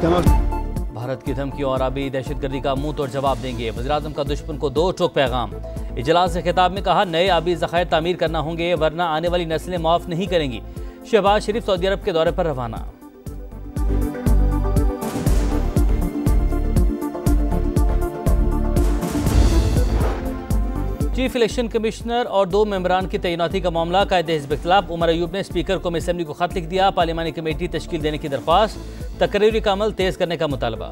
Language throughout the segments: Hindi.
भारत की धमकी और अभी दहशतगर्दी का मुंह तोड़ जवाब देंगे। वज़ीर-ए-आज़म का दुश्मन को दो टोक पैगाम। इजलास से खिताब में कहा, नए आबी ज़खायर तामीर करना होंगे वरना आने वाली नस्लें माफ नहीं करेंगी। शहबाज शरीफ सऊदी अरब के दौरे पर रवाना। चीफ इलेक्शन कमिश्नर और दो मेंबरान की तैनाती का मामला कायदे हिज़्ब इख्तिलाफ। उमर अयूब ने स्पीकर कौमी असेंबली को खत लिख दिया। पार्लिमानी कमेटी तश्कील देने की दरख्वास्त। तकरीरी का अमल तेज करने का मुतालबा।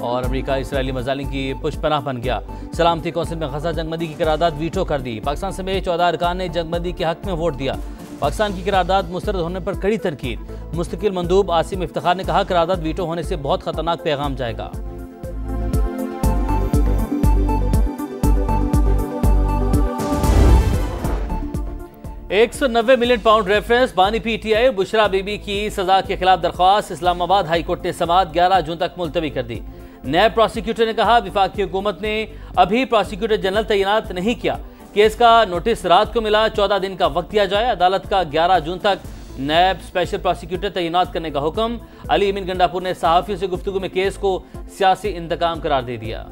और अमेरिका इसराइली मजालिम की पुष्पनाह बन गया। सलामती कौंसिल में गजा जंगबंदी की करारदाद वीटो कर दी। पाकिस्तान समेत 14 अरकान ने जंगबंदी के हक में वोट दिया। पाकिस्तान की करारदाद मुस्तरद होने पर कड़ी तनकीद। मुस्तकिल मंदूब आसिम इफ्तिखार ने कहा, करारदाद वीटो होने से बहुत खतरनाक पैगाम जाएगा। £190 मिलियन रेफरेंस बानी पीटीआई। बुशरा बीबी की सजा के खिलाफ दरख्वास्त इस्लामाबाद हाई कोर्ट ने समाअत 11 जून तक मुलतवी कर दी। नायब प्रोसिक्यूटर ने कहा, विफाकी हुकूमत ने अभी प्रोसिक्यूटर जनरल तैनात नहीं किया। केस का नोटिस रात को मिला। 14 दिन का वक्त दिया जाए। अदालत का 11 जून तक नायब स्पेशल प्रोसिक्यूटर तैनात करने का हुक्म। अली अमीन गंडापुर ने सहाफियों से गुफ्तगू में केस को सियासी इंतकाम करार दे दिया।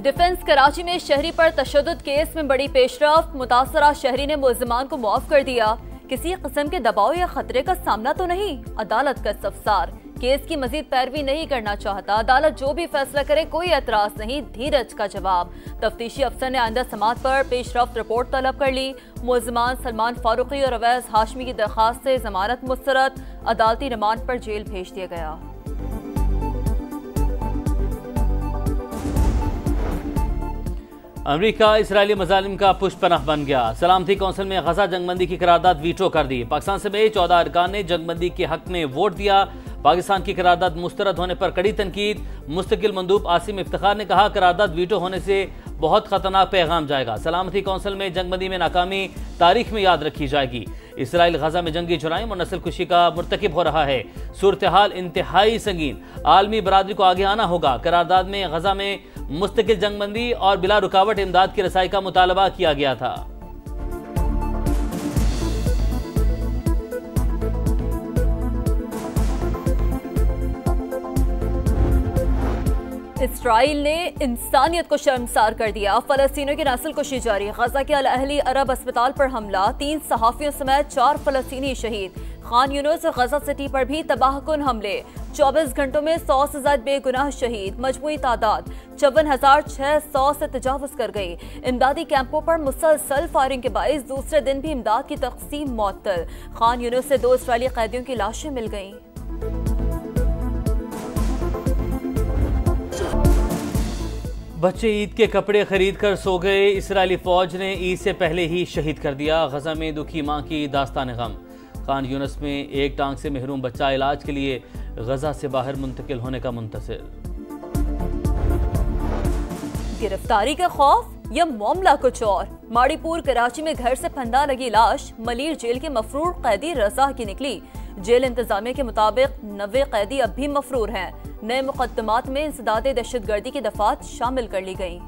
डिफेंस कराची में शहरी पर तशद्दुद केस में बड़ी पेशरफ्त। मुतासरा शहरी ने मुल्जिमान को मुआफ कर दिया। किसी किस्म के दबाव या खतरे का सामना तो नहीं। अदालत का इस्तफसार। केस की मजीद पैरवी नहीं करना चाहता। अदालत जो भी फैसला करे कोई एतराज नहीं। धीरज का जवाब। तफ्तीशी अफसर ने आइंदा समाअत पर पेशरफ्त रिपोर्ट तलब कर ली। मुल्जिमान सलमान फारूकी और अवैस हाशमी की दरखास्त से जमानत मुस्तरद। अदालती रिमांड पर जेल भेज दिया गया। अमेरिका इसराइली मजालिम का पुष्पनाह बन गया। सलामती कौंसिल में गजा जंगबंदी की करारदाद वीटो कर दी। पाकिस्तान समेत 14 अरकान ने जंगबंदी के हक में वोट दिया। पाकिस्तान की करारदाद मुस्तरद होने पर कड़ी तनकीद। मुस्तकिल मंदूब आसिम इफ्तिखार ने कहा, करारदाद वीटो होने से बहुत खतरनाक पैगाम जाएगा। सलामती कौंसिल में जंगबंदी में नाकामी तारीख में याद रखी जाएगी। इसराइल गजा में जंगी जुराइम और नस्ल कुशी का मुर्तकिब हो रहा है। सूरत हाल इंतहाई संगीन। आलमी बरादरी को आगे आना होगा। करारदाद में गजा में मुस्तकिल जंगबंदी और बिला रुकावट इमदाद की रसाई का मुतालबा किया गया था। इसराइल ने इंसानियत को शर्मसार कर दिया। फलस्तीनियों की नस्ल कुशी जारी। गजा के अल अहली अरब अस्पताल पर हमला। 3 सहाफियों समेत 4 फलस्तीनी शहीद। खान यूनुस और गजा सिटी पर भी तबाहकुन हमले। 24 घंटों में 100 से ज्यादा बेगुनाह शहीद। मजमूई तादाद 54,600 से तजावुज कर गई। इमदादी कैंपों पर मुसलसल फायरिंग के बाइस दूसरे दिन भी इमदाद की तकसीम मुअत्तल। खान यूनुस से 2 इसराइली कैदियों की लाशें मिल गईं। बच्चे ईद के कपड़े खरीद कर सो गए। इसराइली फौज ने ईद से पहले ही शहीद कर दिया। गजा में दुखी मां की दास्तान गम। खान यूनुस में एक टांग से महरूम बच्चा इलाज के लिए गजा से बाहर मुंतकिल होने का मुंतज़िर। गिरफ्तारी का खौफ या मामला कुछ और। माड़ीपुर कराची में घर से फंदा लगी लाश मलीर जेल के मफरूर कैदी रजा की निकली। जेल इंतजामिया के मुताबिक 90 कैदी अब भी मफरूर हैं। नए मुकदमात में इंसदादे दहशतगर्दी की दफात शामिल कर ली गई।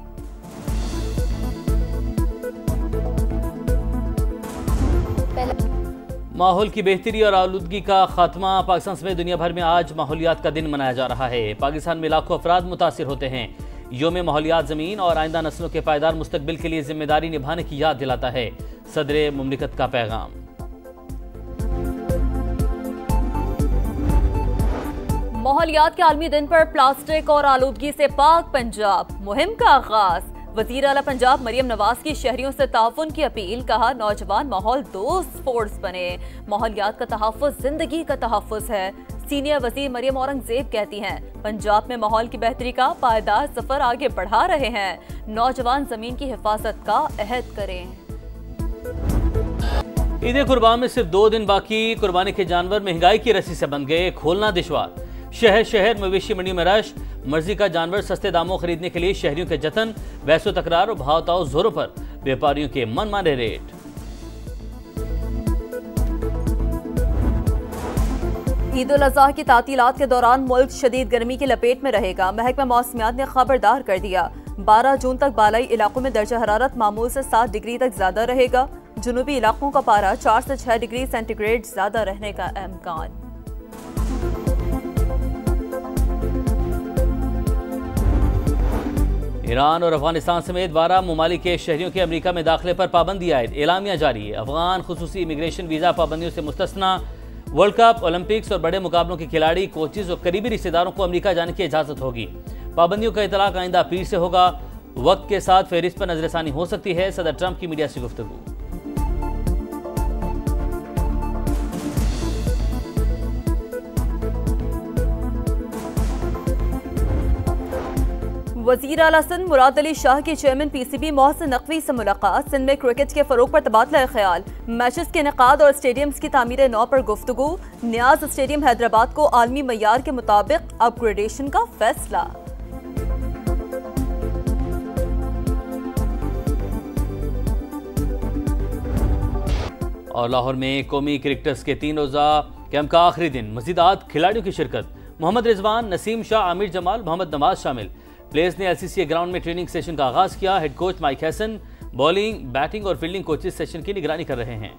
माहौल की बेहतरी और आलूदगी का खात्मा। पाकिस्तान समेत दुनिया भर में आज माहौलियात का दिन मनाया जा रहा है। पाकिस्तान में लाखों अफराद मुतासिर होते हैं। योम माहौलियात ज़मीन और आइंदा नस्लों के पायदार मुस्तकबिल के लिए जिम्मेदारी निभाने की याद दिलाता है। सदर मुमलिकत का पैगाम। माहौलियात के आलमी दिन पर प्लास्टिक और आलूदगी से पाक पंजाब मुहिम का आगाज। वज़ीर आला पंजाब मरियम नवाज की शहरियों से ताउन की अपील। कहा, नौजवान माहौल दोस्त फोर्स बने। माहौलियात का तहफ़्फ़ुज़ जिंदगी का तहफ़्फ़ुज़ है। सीनियर वज़ीर मरियम औरंगज़ेब कहती हैं, पंजाब में माहौल की बेहतरी का पायदार सफर आगे बढ़ा रहे हैं। नौजवान जमीन की हिफाजत का अहद करें। ईद कुर्बान में सिर्फ 2 दिन बाकी। कुर्बानी के जानवर महंगाई की रस्सी से बंध गए। खोलना दुश्वार। शहर शहर मवेशी मंडी में रश। मर्जी का जानवर सस्ते दामों खरीदने के लिए शहरियों के जतन। बहसो तकरार और भाव ताव जोरों पर। व्यापारियों के मनमाने रेट। ईद उल अज़हा की तातीलात के दौरान मुल्क शदीद गर्मी की लपेट में रहेगा। महकमा मौसमियात ने खबरदार कर दिया। 12 जून तक बालाई इलाकों में दर्जा हरारत मामूल से 7 डिग्री तक ज्यादा रहेगा। जुनूबी इलाकों का पारा 4 से 6 डिग्री सेंटीग्रेड ज्यादा रहने का इम्कान। ईरान और अफगानिस्तान समेत 12 ममालिक के शहरियों के अमेरिका में दाखिले पर पाबंदी आयद। एलामिया जारी है। अफगान खुसूसी इमिग्रेशन वीजा पाबंदियों से मुस्तस्ना। वर्ल्ड कप, ओलंपिक्स और बड़े मुकाबलों के खिलाड़ी, कोचेज और करीबी रिश्तेदारों को अमेरिका जाने की इजाजत होगी। पाबंदियों का इतलाक आइंदा पीर से होगा। वक्त के साथ फहरिस्त पर नजरसानी हो सकती है। सदर ट्रंप की मीडिया से गुफ्तगू। वजीर आला सिंध मुराद अली शाह की चेयरमैन पीसीबी मोहसिन नकवी से मुलाकात। सिंध में क्रिकेट के फरोग पर तबादला ख्याल। मैचेस के इनेकाद और स्टेडियम्स की तामीर नौ पर गुफ्तगू। नियाज स्टेडियम हैदराबाद को आलमी मयार के मुताबिक अपग्रेडेशन का फैसला। और लाहौर में कौमी क्रिकेटर्स के 3 रोजा कैंप का आखिरी दिन। मज़ीद 8 खिलाड़ियों की शिरकत। मोहम्मद रिजवान, नसीम शाह, आमिर जमाल, मोहम्मद नवाज शामिल। प्लेयर्स ने एलसीसी ग्राउंड में ट्रेनिंग सेशन का आगाज किया। Head coach mic Hesson bowling, batting और फील्डिंग कोचेज सेशन की निगरानी कर रहे हैं।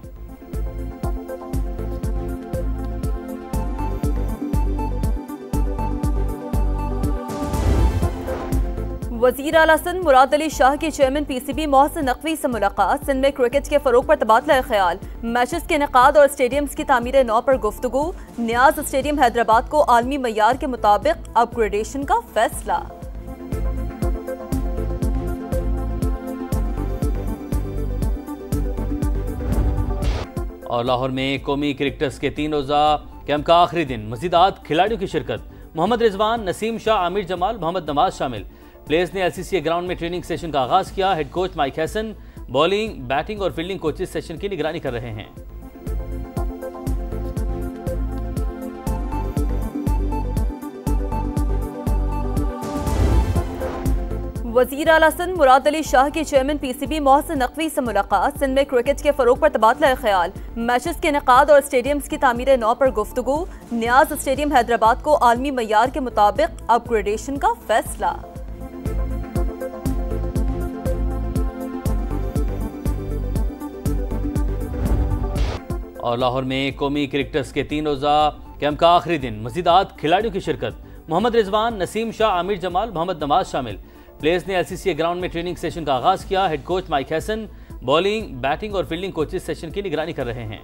वजीर आला सिंध मुराद अली शाह की चेयरमैन पीसीबी मोहसिन नकवी से मुलाकात। सिंध में क्रिकेट के फरोग पर तबादला ख्याल। मैचेस के इनेकाद और स्टेडियम्स की तामीर नौ पर गुफ्तगू। नियाज स्टेडियम हैदराबाद को आलमी मयार के मुताबिक अपग्रेडेशन का फैसला। और लाहौर में कौमी क्रिकेटर्स के 3 रोजा कैंप का आखिरी दिन। मज़ीद 8 खिलाड़ियों की शिरकत। मोहम्मद रिजवान, नसीम शाह, आमिर जमाल, मोहम्मद नवाज शामिल। प्लेयर्स ने एलसीसी ग्राउंड में ट्रेनिंग सेशन का आगाज किया। Head coach mic Hesson bowling, batting और फील्डिंग कोचेज सेशन की निगरानी कर रहे हैं। वजीर आला सिंध मुराद अली शाह की चेयरमैन पीसीबी मोहसिन नकवी से मुलाकात। सिंध में क्रिकेट के फरोग पर तबादला ख्याल। मैचेस के इनेकाद और स्टेडियम्स की तामीर नौ पर गुफ्तगू। नियाज स्टेडियम हैदराबाद को आलमी मयार के मुताबिक अपग्रेडेशन का फैसला। और लाहौर में कौमी क्रिकेटर्स के 3 रोजा कैंप का आखिरी दिन। मज़ीद 8 खिलाड़ियों की शिरकत। मोहम्मद रिजवान, नसीम शाह, आमिर जमाल, मोहम्मद नवाज शामिल। प्लेयर्स ने एलसीसी ग्राउंड में ट्रेनिंग सेशन का आगाज किया। Head coach mic Hesson bowling, batting और फील्डिंग कोचेज सेशन की निगरानी कर रहे हैं।